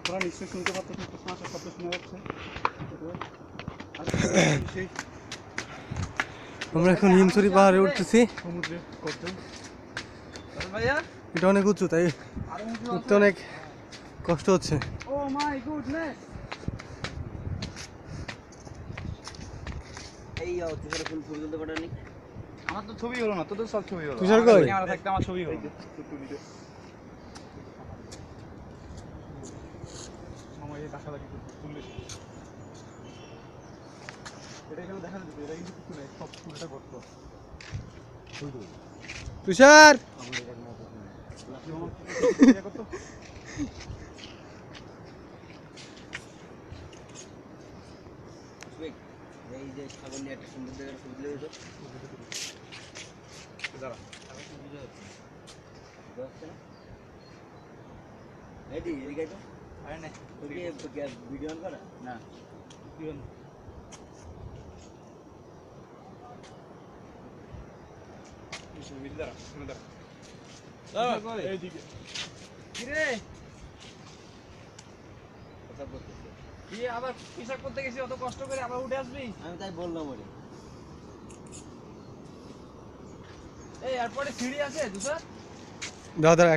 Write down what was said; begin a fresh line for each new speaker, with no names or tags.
আপনারা নিশ্চয়ই শুনতে পাচ্ছেন প্রশ্ন শব্দ শোনা যাচ্ছে।
আমরা এখন হিমছড়ি পাহাড়ে উঠতেছি।
সমুদ্রে করছেন
এটা অনেক উঁচু, তাই উঠতে অনেক কষ্ট হচ্ছে।
ও মাই গুডনেস।
এই তুষার ফুল ফুল তুলতে পারেনি।
আমার তো ছবি হলো না, তোদের সব ছবি হলো।
তুষার কই?
ক্যামেরা থাকতে আমার ছবি হলো। মামা এই কাছাকাছি তুললে এটা এখানে দেখা যাচ্ছে, এটা কিন্তু কিছু নেই, সব ফুলটা গর্ত।
তুষার
এই যে ছাগল নিয়ে একটা সুন্দর জায়গায় ছবি তুলে দিত।
দাঁড়া
এদিকে তো ভিডিও অন করা
না এইদিকে
কিরে
কথা বলতেছে।
কি আবার পোশাক করতে গেছি অত কষ্ট করে আবার উঠে আসবি?
আমি তাই বললাম ওরে।
এই এরপরে সিঁড়ি আছে তুষার?
দাদা একটা